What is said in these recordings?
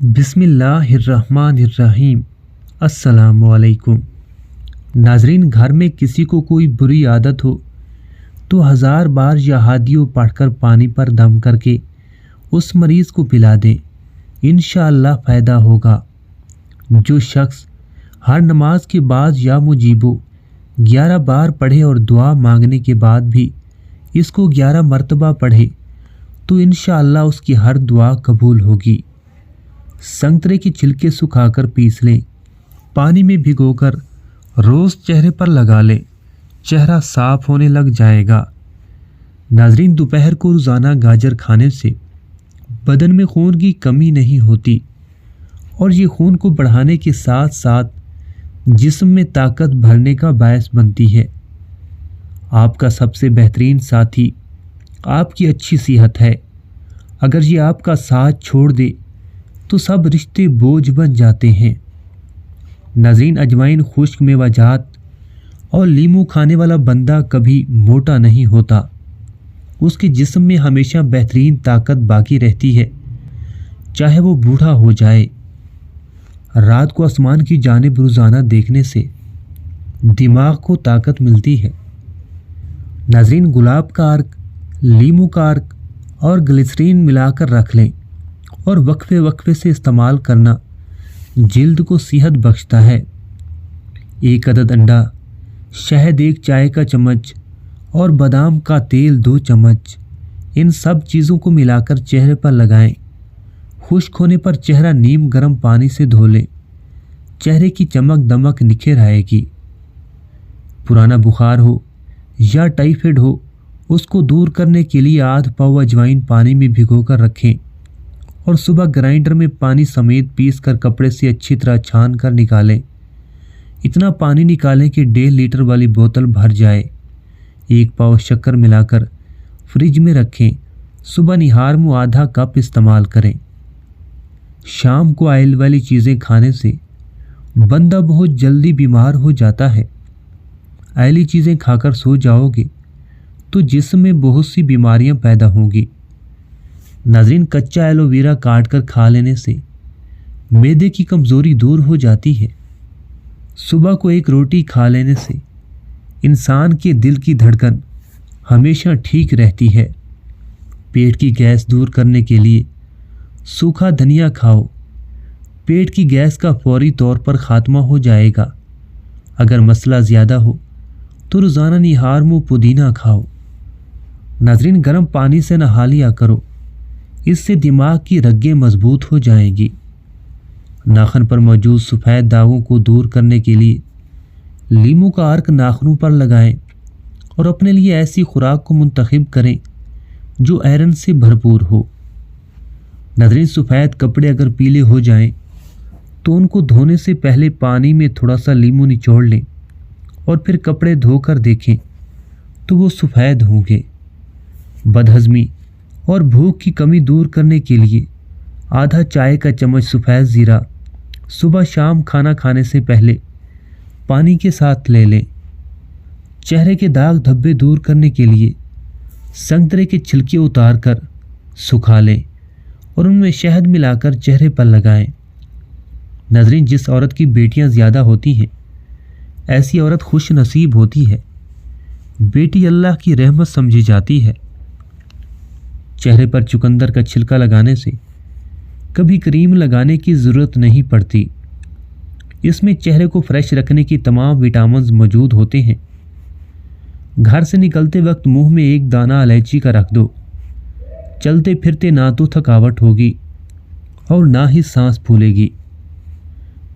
बिस्मिल्लाहिर्रहमानिर्रहीम। अस्सलामुअलैकुम। नाजरीन, घर में किसी को कोई बुरी आदत हो तो 1000 बार यहादियों पढ़कर पानी पर दम करके उस मरीज़ को पिला दें, इंशाअल्लाह फ़ायदा होगा। जो शख्स हर नमाज के बाद या मुजीबो 11 बार पढ़े और दुआ मांगने के बाद भी इसको 11 मरतबा पढ़े तो इंशाअल्लाह उसकी हर दुआ कबूल होगी। संतरे के छिलके सुखाकर पीस लें, पानी में भिगोकर रोज़ चेहरे पर लगा लें, चेहरा साफ होने लग जाएगा। नाजरीन, दोपहर को रोज़ाना गाजर खाने से बदन में खून की कमी नहीं होती और ये खून को बढ़ाने के साथ साथ जिस्म में ताकत भरने का बायस बनती है। आपका सबसे बेहतरीन साथी आपकी अच्छी सेहत है। अगर ये आपका साथ छोड़ दे तो सब रिश्ते बोझ बन जाते हैं। नाज़रीन, अजवाइन, खुश्क मेवाजात और लीमू खाने वाला बंदा कभी मोटा नहीं होता। उसके जिस्म में हमेशा बेहतरीन ताकत बाकी रहती है, चाहे वो बूढ़ा हो जाए। रात को आसमान की जानिब रोज़ाना देखने से दिमाग को ताकत मिलती है। नाज़रीन, गुलाब का अर्क, लीमू का अर्क और ग्लिसरीन मिलाकर रख लें और वक्फे वक्फे से इस्तेमाल करना जिल्द को सेहत बख्शता है। 1 अदद अंडा, शहद 1 चाय का चम्मच और बादाम का तेल 2 चम्मच, इन सब चीज़ों को मिलाकर चेहरे पर लगाएं। खुश्क होने पर चेहरा नीम गर्म पानी से धो लें, चेहरे की चमक दमक निखर आएगी। पुराना बुखार हो या टाइफाइड हो, उसको दूर करने के लिए आध पाव अजवाइन पानी में भिगोकर रखें और सुबह ग्राइंडर में पानी समेत पीस कर कपड़े से अच्छी तरह छान कर निकालें। इतना पानी निकालें कि 1.5 लीटर वाली बोतल भर जाए। 1 पाव शक्कर मिलाकर फ्रिज में रखें। सुबह निहार में आधा कप इस्तेमाल करें। शाम को ऑयल वाली चीज़ें खाने से बंदा बहुत जल्दी बीमार हो जाता है। ऑयली चीज़ें खाकर सो जाओगे तो जिस्म में बहुत सी बीमारियां पैदा होंगी। नाज़रीन, कच्चा एलोवेरा काट कर खा लेने से मैदे की कमज़ोरी दूर हो जाती है। सुबह को 1 रोटी खा लेने से इंसान के दिल की धड़कन हमेशा ठीक रहती है। पेट की गैस दूर करने के लिए सूखा धनिया खाओ, पेट की गैस का फौरी तौर पर ख़ात्मा हो जाएगा। अगर मसला ज़्यादा हो तो रोज़ाना निहार मुँह पुदीना खाओ। नाज़रीन, गर्म पानी से नहा लिया करो, इससे दिमाग की रगें मजबूत हो जाएंगी। नाखन पर मौजूद सफ़ेद दागों को दूर करने के लिए लीमू का अर्क नाखनों पर लगाएं और अपने लिए ऐसी खुराक को मुंतखब करें जो आयरन से भरपूर हो। नाज़रीन, सफ़ेद कपड़े अगर पीले हो जाएं तो उनको धोने से पहले पानी में थोड़ा सा लीमू निचोड़ लें और फिर कपड़े धोकर देखें तो वो सफ़ेद होंगे। बदहज़मी और भूख की कमी दूर करने के लिए आधा चाय का चम्मच सफ़ेद ज़ीरा सुबह शाम खाना खाने से पहले पानी के साथ ले लें। चेहरे के दाग धब्बे दूर करने के लिए संतरे के छिलके उतार कर सुखा लें और उनमें शहद मिलाकर चेहरे पर लगाएं। नाज़रीन, जिस औरत की बेटियां ज़्यादा होती हैं, ऐसी औरत खुश नसीब होती है। बेटी अल्लाह की रहमत समझी जाती है। चेहरे पर चुकंदर का छिलका लगाने से कभी क्रीम लगाने की ज़रूरत नहीं पड़ती। इसमें चेहरे को फ्रेश रखने की तमाम विटामिन्स मौजूद होते हैं। घर से निकलते वक्त मुंह में 1 दाना इलायची का रख दो। चलते फिरते ना तो थकावट होगी और ना ही सांस फूलेगी।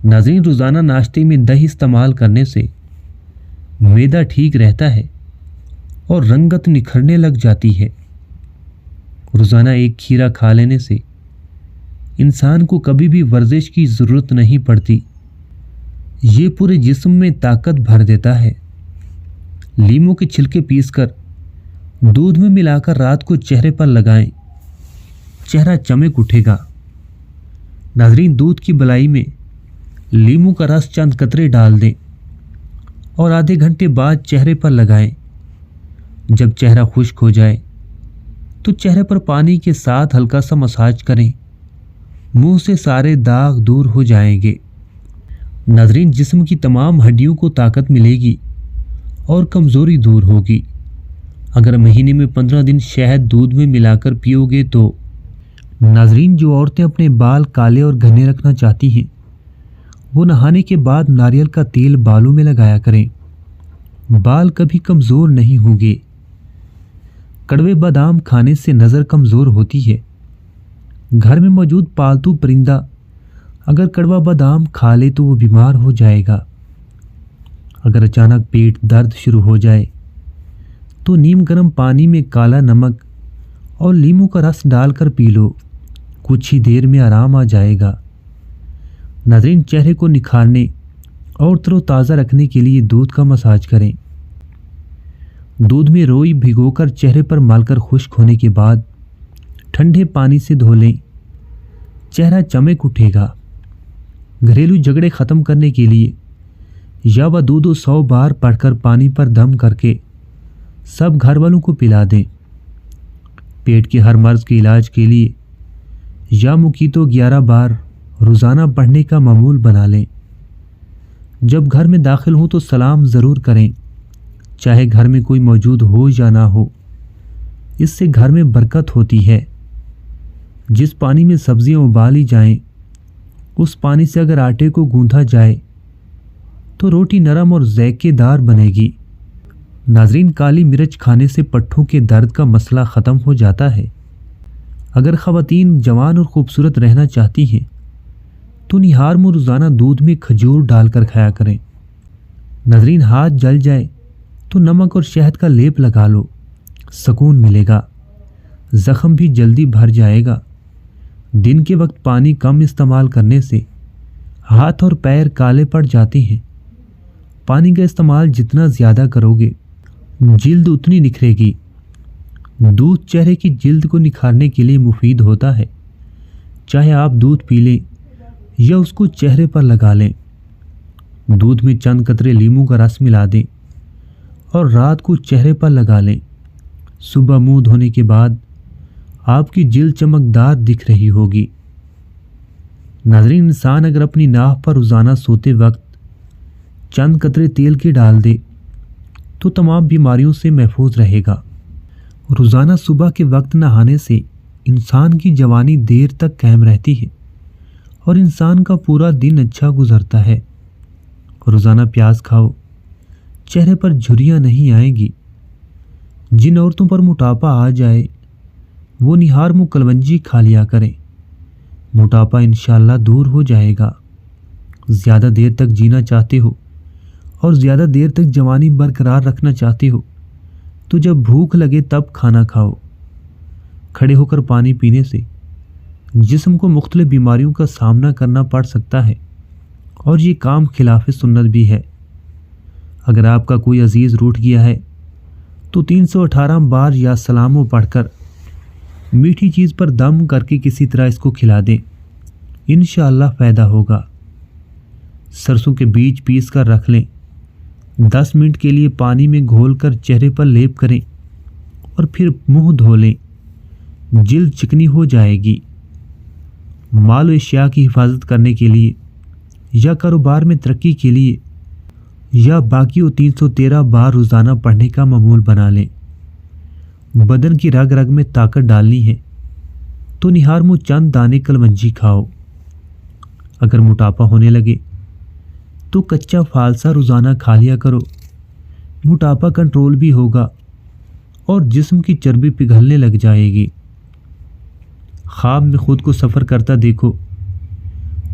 नाज़रीन, रोज़ाना नाश्ते में दही इस्तेमाल करने से मैदा ठीक रहता है और रंगत निखरने लग जाती है। रोज़ाना 1 खीरा खा लेने से इंसान को कभी भी वर्जिश की ज़रूरत नहीं पड़ती। ये पूरे जिस्म में ताकत भर देता है। लीमू के छिलके पीसकर दूध में मिलाकर रात को चेहरे पर लगाएं, चेहरा चमक उठेगा। नाज़रीन, दूध की बलाई में लीमू का रस चंद कतरे डाल दें और आधे घंटे बाद चेहरे पर लगाएं। जब चेहरा खुश्क हो जाए तो चेहरे पर पानी के साथ हल्का सा मसाज करें मुंह से सारे दाग दूर हो जाएंगे। नाज़रीन, जिस्म की तमाम हड्डियों को ताकत मिलेगी और कमज़ोरी दूर होगी। अगर महीने में 15 दिन शहद दूध में मिलाकर पियोगे तो नाज़रीन, जो औरतें अपने बाल काले और घने रखना चाहती हैं वो नहाने के बाद नारियल का तेल बालों में लगाया करें। बाल कभी कमज़ोर नहीं होंगे। कड़वे बादाम खाने से नज़र कमज़ोर होती है। घर में मौजूद पालतू परिंदा अगर कड़वा बादाम खा ले तो वो बीमार हो जाएगा। अगर अचानक पेट दर्द शुरू हो जाए तो नीम गर्म पानी में काला नमक और लीमू का रस डालकर पी लो, कुछ ही देर में आराम आ जाएगा। नाज़रीन, चेहरे को निखारने और तरोताज़ा रखने के लिए दूध का मसाज करें। दूध में रोई भिगोकर चेहरे पर मलकर खुश्क होने के बाद ठंडे पानी से धो लें, चेहरा चमक उठेगा। घरेलू झगड़े ख़त्म करने के लिए या व दूध 100 बार पढ़कर पानी पर दम करके सब घर वालों को पिला दें। पेट के हर मर्ज़ के इलाज के लिए या मुकीतो 11 बार रोज़ाना पढ़ने का मामूल बना लें। जब घर में दाखिल हों तो सलाम ज़रूर करें, चाहे घर में कोई मौजूद हो या ना हो। इससे घर में बरकत होती है। जिस पानी में सब्जियां उबाली जाएं, उस पानी से अगर आटे को गूंथा जाए तो रोटी नरम और ज़ायकेदार बनेगी। नाज़रीन, काली मिर्च खाने से पट्ठों के दर्द का मसला ख़त्म हो जाता है। अगर ख़वातीन जवान और ख़ूबसूरत रहना चाहती हैं तो निहार में रोज़ाना दूध में खजूर डालकर खाया करें। नाज़रीन, हाथ जल जाए तो नमक और शहद का लेप लगा लो, सुकून मिलेगा। ज़ख्म भी जल्दी भर जाएगा। दिन के वक्त पानी कम इस्तेमाल करने से हाथ और पैर काले पड़ जाते हैं। पानी का इस्तेमाल जितना ज़्यादा करोगे जिल्द उतनी निखरेगी। दूध चेहरे की जिल्द को निखारने के लिए मुफीद होता है। चाहे आप दूध पी लें या उसको चेहरे पर लगा लें। दूध में चंद कतरे लीमू का रस मिला दें और रात को चेहरे पर लगा लें। सुबह मुंह धोने के बाद आपकी जिल्द चमकदार दिख रही होगी। नाज़रीन, इंसान अगर अपनी नाक पर रोज़ाना सोते वक्त चंद कतरे तेल के डाल दे तो तमाम बीमारियों से महफूज रहेगा। रोज़ाना सुबह के वक्त नहाने से इंसान की जवानी देर तक कायम रहती है और इंसान का पूरा दिन अच्छा गुजरता है। रोज़ाना प्याज खाओ, चेहरे पर झुर्रियाँ नहीं आएंगी। जिन औरतों पर मोटापा आ जाए वो निहार मुँह कलवंजी खा लिया करें, मोटापा इंशाअल्लाह दूर हो जाएगा। ज़्यादा देर तक जीना चाहते हो और ज़्यादा देर तक जवानी बरकरार रखना चाहते हो तो जब भूख लगे तब खाना खाओ। खड़े होकर पानी पीने से जिस्म को मुख्तलिफ बीमारियों का सामना करना पड़ सकता है और ये काम खिलाफ सुन्नत भी है। अगर आपका कोई अजीज़ रूठ गया है तो 318 बार या सलामो पढ़कर मीठी चीज़ पर दम करके किसी तरह इसको खिला दें, इंशाअल्लाह फ़ायदा होगा। सरसों के बीज पीस कर रख लें। 10 मिनट के लिए पानी में घोलकर चेहरे पर लेप करें और फिर मुंह धो लें, जिल्द चिकनी हो जाएगी। माल व अशिया की हिफाजत करने के लिए या कारोबार में तरक्की के लिए या बाकी 313 बार रोज़ाना पढ़ने का मामूल बना लें। बदन की रग रग में ताकत डालनी है तो निहार मुँह चंद दाने कलवंजी खाओ। अगर मोटापा होने लगे तो कच्चा फालसा रोज़ाना खा लिया करो, मोटापा कंट्रोल भी होगा और जिस्म की चर्बी पिघलने लग जाएगी। ख्वाब में खुद को सफ़र करता देखो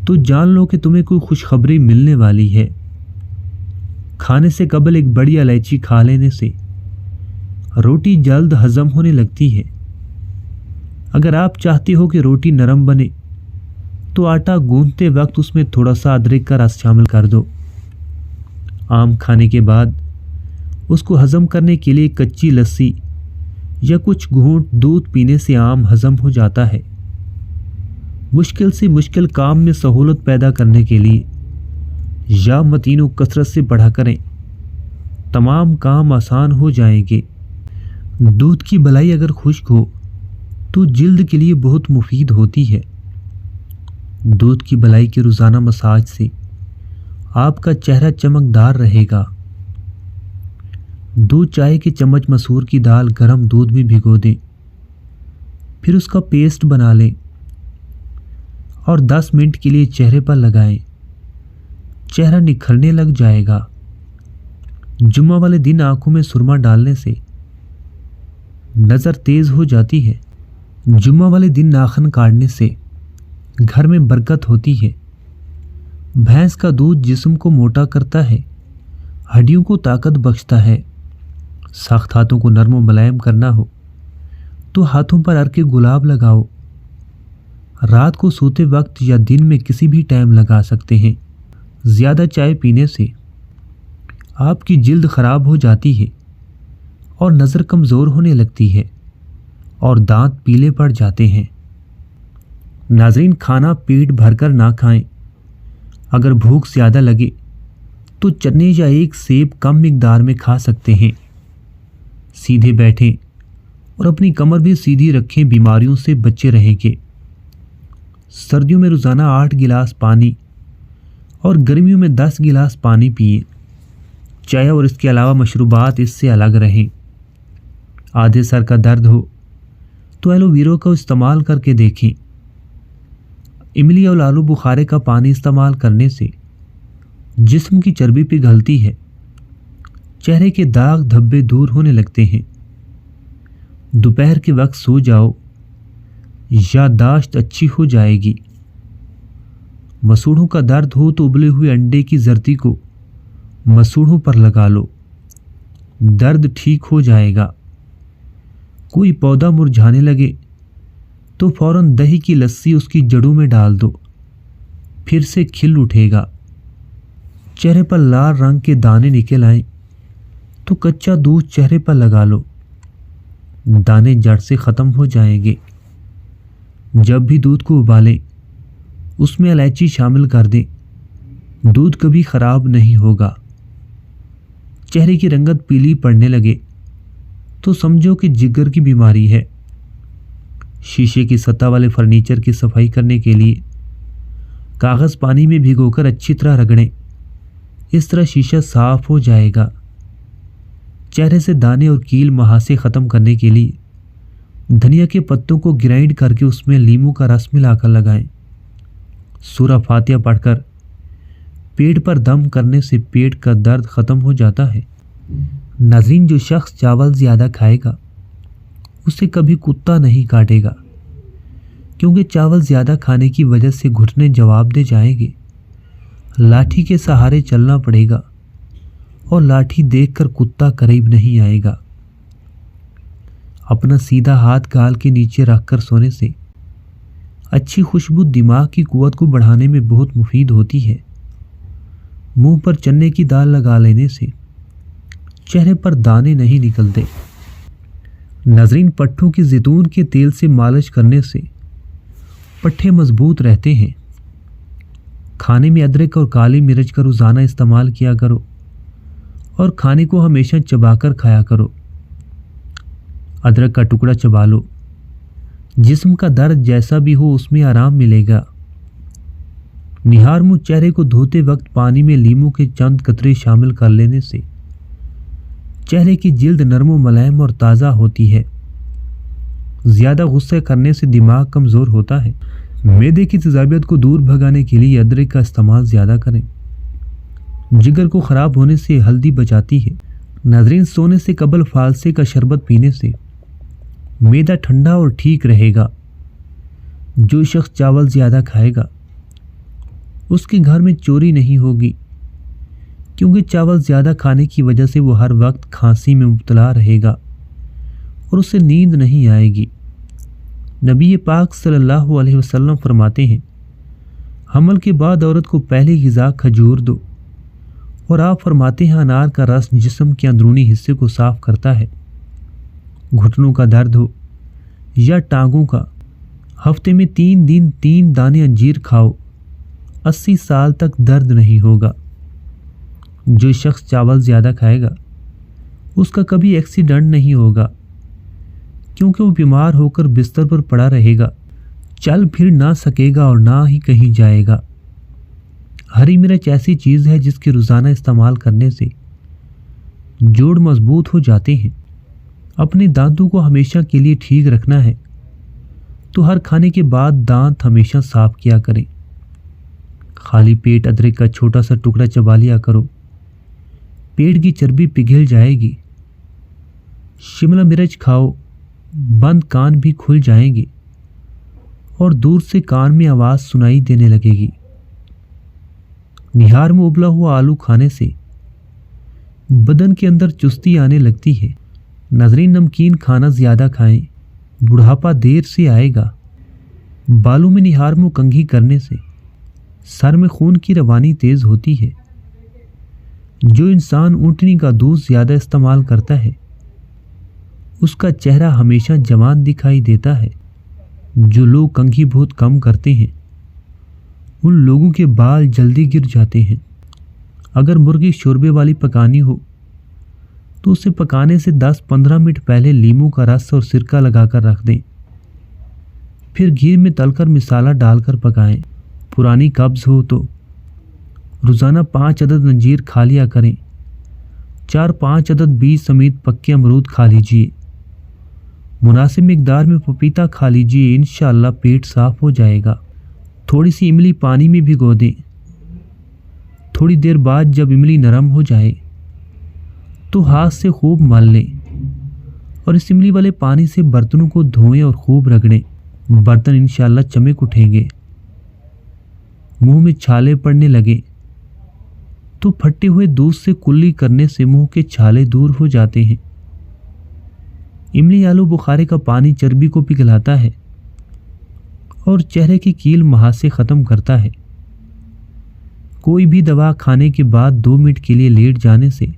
तो जान लो कि तुम्हें कोई खुशखबरी मिलने वाली है। खाने से कबल एक बड़ी इलायची खा लेने से रोटी जल्द हजम होने लगती है। अगर आप चाहते हो कि रोटी नरम बने तो आटा गूंथते वक्त उसमें थोड़ा सा अदरक का रस शामिल कर दो। आम खाने के बाद उसको हजम करने के लिए कच्ची लस्सी या कुछ घूंट दूध पीने से आम हजम हो जाता है। मुश्किल से मुश्किल काम में सहूलत पैदा करने के लिए या मतीनों कसरत से बढ़ा करें, तमाम काम आसान हो जाएंगे। दूध की बलाई अगर खुश्क हो तो जिल्द के लिए बहुत मुफीद होती है। دودھ کی بلائی کے روزانہ مساج سے آپ کا چہرہ چمکدار رہے گا۔ دو چائے کے چمچ مسور کی دال گرم دودھ میں بھگو دیں، پھر اس کا پیسٹ بنا لیں اور 10 منٹ کے لیے چہرے پر لگائیں۔ چہرہ نکھرنے لگ جائے گا۔ جمعہ والے دن آنکھوں میں سرما ڈالنے سے نظر تیز ہو جاتی ہے۔ جمعہ والے دن ناخن کاٹنے سے گھر میں برکت ہوتی ہے۔ بھینس کا دودھ جسم کو موٹا کرتا ہے، ہڈیوں کو طاقت بخشتا ہے۔ سخت ہاتھوں کو نرم و ملائم کرنا ہو تو ہاتھوں پر عرق گلاب لگاؤ۔ رات کو سوتے وقت یا دن میں کسی بھی ٹائم لگا سکتے ہیں۔ زیادہ چائے پینے سے آپ کی جلد خراب ہو جاتی ہے اور نظر کمزور ہونے لگتی ہے اور دانت پیلے پڑ جاتے ہیں۔ ناظرین، کھانا پیٹ بھر کر نہ کھائیں۔ اگر بھوک زیادہ لگے تو چنے یا ایک سیب کم مقدار میں کھا سکتے ہیں۔ سیدھے بیٹھیں اور اپنی کمر بھی سیدھی رکھیں، بیماریوں سے بچے رہیں گے۔ سردیوں میں روزانہ 8 گلاس پانی اور گرمیوں میں 10 گلاس پانی پئیں۔ چائے اور اس کے علاوہ مشروبات اس سے الگ رہیں۔ آدھے سر کا درد ہو تو ایلو ویرا کا استعمال کر کے دیکھیں۔ املی اور آلو بخارے کا پانی استعمال کرنے سے جسم کی چربی پگھلتی ہے، چہرے کے داغ دھبے دور ہونے لگتے ہیں۔ دوپہر کے وقت سو جاؤ، یادداشت اچھی ہو جائے گی۔ مسوڑھوں کا درد ہو تو ابلے ہوئے انڈے کی زردی کو مسوڑھوں پر لگا لو، درد ٹھیک ہو جائے گا۔ کوئی پودا مرجھانے لگے تو فوراً دہی کی لسی اس کی جڑوں میں ڈال دو، پھر سے کھل اٹھے گا۔ چہرے پر لال رنگ کے دانے نکل آئیں تو کچا دودھ چہرے پر لگا لو، دانے جڑ سے ختم ہو جائیں گے۔ جب بھی دودھ کو ابالیں اس میں الائچی شامل کر دیں، دودھ کبھی خراب نہیں ہوگا۔ چہرے کی رنگت پیلی پڑنے لگے تو سمجھو کہ جگر کی بیماری ہے۔ شیشے کی سطح والے فرنیچر کی صفائی کرنے کے لیے کاغذ پانی میں بھگو کر اچھی طرح رگڑیں، اس طرح شیشہ صاف ہو جائے گا۔ چہرے سے دانے اور کیل مہاسے ختم کرنے کے لیے دھنیا کے پتوں کو گرائنڈ کر کے اس میں لیموں کا رس ملا کر لگائیں۔ سورہ فاتحہ پڑھ کر پیٹ پر دم کرنے سے پیٹ کا درد ختم ہو جاتا ہے۔ ناظرین، جو شخص چاول زیادہ کھائے گا اسے کبھی کتا نہیں کاٹے گا، کیونکہ چاول زیادہ کھانے کی وجہ سے گھٹنے جواب دے جائیں گے۔ لاٹھی کے سہارے چلنا پڑے گا اور لاٹھی دیکھ کر کتا قریب نہیں آئے گا۔ اپنا سیدھا ہاتھ گال کے نیچے رکھ کر سونے سے اچھی خوشبو دماغ کی قوت کو بڑھانے میں بہت مفید ہوتی ہے۔ منہ پر چنے کی دال لگا لینے سے چہرے پر دانے نہیں نکلتے۔ ناظرین، پٹھوں کی زیتون کے تیل سے مالش کرنے سے پٹھے مضبوط رہتے ہیں۔ کھانے میں ادرک اور کالی مرچ کا روزانہ استعمال کیا کرو اور کھانے کو ہمیشہ چبا کر کھایا کرو۔ ادرک کا ٹکڑا چبا لو، جسم کا درد جیسا بھی ہو اس میں آرام ملے گا۔ نہار منہ چہرے کو دھوتے وقت پانی میں لیموں کے چند قطرے شامل کر لینے سے چہرے کی جلد نرم و ملائم اور تازہ ہوتی ہے۔ زیادہ غصے کرنے سے دماغ کمزور ہوتا ہے۔ معدے کی تیزابیت کو دور بھگانے کے لیے ادرک کا استعمال زیادہ کریں۔ جگر کو خراب ہونے سے ہلدی بچاتی ہے۔ ناظرین، سونے سے قبل فالسے کا شربت پینے سے معدہ ٹھنڈا اور ٹھیک رہے گا۔ جو شخص چاول زیادہ کھائے گا اس کے گھر میں چوری نہیں ہوگی، کیونکہ چاول زیادہ کھانے کی وجہ سے وہ ہر وقت کھانسی میں مبتلا رہے گا اور اسے نیند نہیں آئے گی۔ نبی پاک صلی اللہ علیہ وسلم فرماتے ہیں، حمل کے بعد عورت کو پہلی غذا کھجور دو، اور آپ فرماتے ہیں انار کا رس جسم کے اندرونی حصے کو صاف کرتا ہے۔ گھٹنوں کا درد ہو یا ٹانگوں کا، ہفتے میں 3 دن 3 دانے انجیر کھاؤ، 80 سال تک درد نہیں ہوگا۔ جو شخص چاول زیادہ کھائے گا اس کا کبھی ایکسیڈنٹ نہیں ہوگا، کیونکہ وہ بیمار ہو کر بستر پر پڑا رہے گا۔ चल फिर ना सकेगा और ना ही कहीं जाएगा। हरी मिर्च ऐसी चीज़ है जिसके रोज़ाना इस्तेमाल करने से जोड़ मजबूत हो जाते हैं। अपने दांतों को हमेशा के लिए ठीक रखना है तो हर खाने के बाद दांत हमेशा साफ किया करें। खाली पेट अदरक का छोटा सा टुकड़ा चबा लिया करो, पेट की चर्बी पिघल जाएगी। शिमला मिर्च खाओ, बंद कान भी खुल जाएंगे और दूर से कान में आवाज़ सुनाई देने लगेगी। निहार में उबला हुआ आलू खाने से बदन के अंदर चुस्ती आने लगती है। नाज़रीन, नमकीन खाना ज़्यादा खाएं, बुढ़ापा देर से आएगा। बालों में निहार में कंघी करने से सर में खून की रवानी तेज़ होती है। जो इंसान ऊँटनी का दूध ज़्यादा इस्तेमाल करता है उसका चेहरा हमेशा जवान दिखाई देता है। जो लोग कंघी बहुत कम करते हैं उन लोगों के बाल जल्दी गिर जाते हैं। अगर मुर्गी शोरबे वाली पकानी हो तो उसे पकाने से 10-15 मिनट पहले नींबू का रस और सिरका लगाकर रख दें, फिर घी में तलकर मसाला डालकर पकाएं। पुरानी कब्ज़ हो तो रोज़ाना 5 अदद अंजीर खा लिया करें। 4-5 अदद बीज समेत पक्के अमरूद खा लीजिए। मुनासिब मिकदार में पपीता खा लीजिए, इंशाअल्लाह पेट साफ हो जाएगा। थोड़ी सी इमली पानी में भिगो दें। थोड़ी देर बाद जब इमली नरम हो जाए तो हाथ से खूब मल लें और इस इमली वाले पानी से बर्तनों को धोएं और खूब रगड़ें। बर्तन इंशाअल्लाह चमक उठेंगे। मुंह में छाले पड़ने लगे तो फटे हुए दूध से कुल्ली करने से मुंह के छाले दूर हो जाते हैं। इमली आलू बुखारे का पानी चर्बी को पिघलाता है और चेहरे की कील महासे ख़त्म करता है। कोई भी दवा खाने के बाद 2 मिनट के लिए लेट जाने से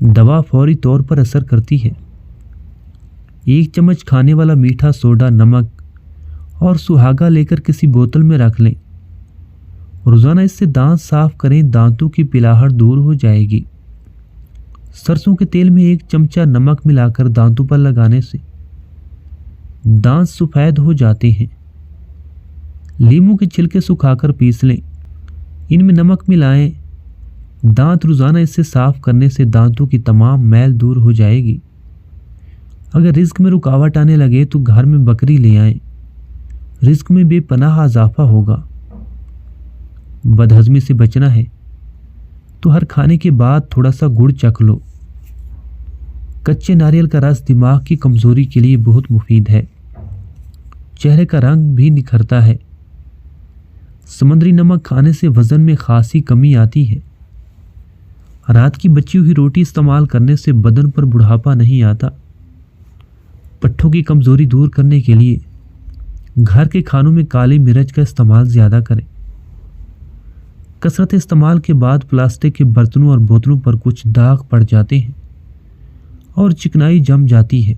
दवा फौरी तौर पर असर करती है। 1 चम्मच खाने वाला मीठा सोडा, नमक और सुहागा लेकर किसी बोतल में रख लें। रोज़ाना इससे दांत साफ करें, दांतों की पिलाहट दूर हो जाएगी। सरसों के तेल में 1 चमचा नमक मिलाकर दांतों पर लगाने से दांत सफ़ेद हो जाते हैं। नींबू के छिलके सुखाकर पीस लें, इनमें नमक मिलाएं। दांत रोज़ाना इससे साफ करने से दांतों की तमाम मैल दूर हो जाएगी। अगर रिज्क में रुकावट आने लगे तो घर में बकरी ले आएं, रिज्क में बेपनाह इजाफा होगा। बदहजमी से बचना है तो हर खाने के बाद थोड़ा सा गुड़ चख लो। कच्चे नारियल का रस दिमाग की कमज़ोरी के लिए बहुत मुफीद है। चेहरे का रंग भी निखरता है। समुद्री नमक खाने से वज़न में खासी कमी आती है। रात की बची हुई रोटी इस्तेमाल करने से बदन पर बुढ़ापा नहीं आता। पट्ठों की कमज़ोरी दूर करने के लिए घर के खानों में काली मिर्च का इस्तेमाल ज़्यादा करें। कसरत इस्तेमाल के बाद प्लास्टिक के बर्तनों और बोतलों पर कुछ दाग पड़ जाते हैं और चिकनाई जम जाती है।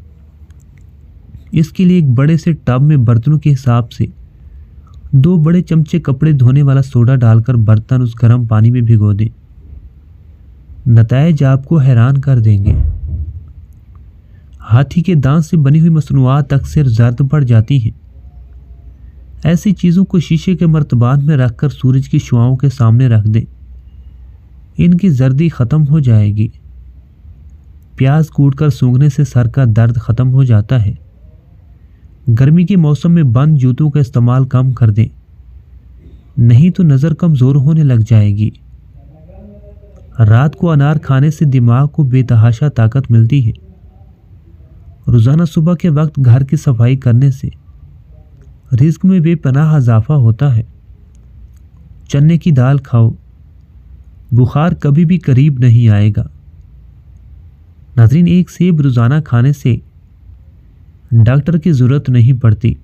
इसके लिए एक बड़े से टब में बर्तनों के हिसाब से 2 बड़े चमचे कपड़े धोने वाला सोडा डालकर बर्तन उस गर्म पानी में भिगो दें। नतायज आपको हैरान कर देंगे। हाथी के दांत से बनी हुई मसनूआत अक्सर जर्द पड़ जाती हैं। ऐसी चीज़ों को शीशे के मर्तबान में रखकर सूरज की शुआओं के सामने रख दें, इनकी जर्दी ख़त्म हो जाएगी। प्याज कूटकर सूंघने से सर का दर्द ख़त्म हो जाता है। गर्मी के मौसम में बंद जूतों का इस्तेमाल कम कर दें, नहीं तो नज़र कमज़ोर होने लग जाएगी। रात को अनार खाने से दिमाग को बेतहाशा ताकत मिलती है। रोज़ाना सुबह के वक्त घर की सफाई करने से रिज्क में बेपनाह इजाफा होता है। चने की दाल खाओ, बुखार कभी भी करीब नहीं आएगा। नाज़रीन, 1 सेब रोज़ाना खाने से डॉक्टर की ज़रूरत नहीं पड़ती।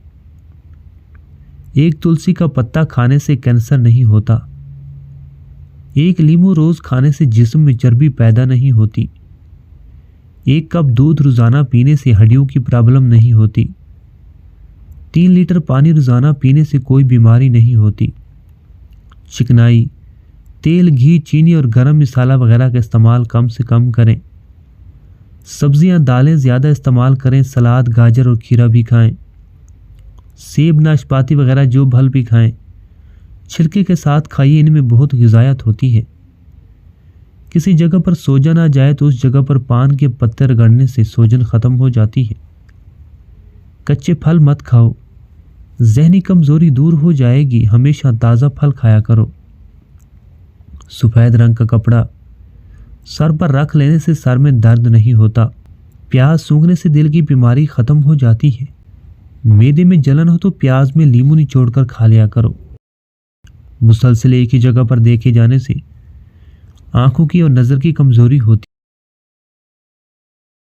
1 तुलसी का पत्ता खाने से कैंसर नहीं होता। 1 नींबू रोज़ खाने से जिस्म में चर्बी पैदा नहीं होती। 1 कप दूध रोज़ाना पीने से हड्डियों की प्रॉब्लम नहीं होती। 3 लीटर पानी रोज़ाना पीने से कोई बीमारी नहीं होती। चिकनाई, तेल, घी, चीनी और गरम मसाला वगैरह का इस्तेमाल कम से कम करें। सब्जियां, दालें ज़्यादा इस्तेमाल करें। सलाद, गाजर और खीरा भी खाएं। سیب ناشپاتی وغیرہ جو پھل بھی کھائیں چھلکے کے ساتھ کھائیے، ان میں بہت غذائیت ہوتی ہے۔ کسی جگہ پر سوجن آ جائے تو اس جگہ پر پان کے پتے رگڑنے سے سوجن ختم ہو جاتی ہے۔ کچے پھل مت کھاؤ، ذہنی کمزوری دور ہو جائے گی، ہمیشہ تازہ پھل کھایا کرو۔ سفید رنگ کا کپڑا سر پر رکھ لینے سے سر میں درد نہیں ہوتا۔ پیاز سونگھنے سے دل کی بیماری ختم ہو جاتی ہے۔ معدے میں جلن ہو تو پیاز میں لیمو نچوڑ کر کھا لیا کرو۔ مسلسل ایک ہی جگہ پر دیکھے جانے سے آنکھوں کی اور نظر کی کمزوری ہوتی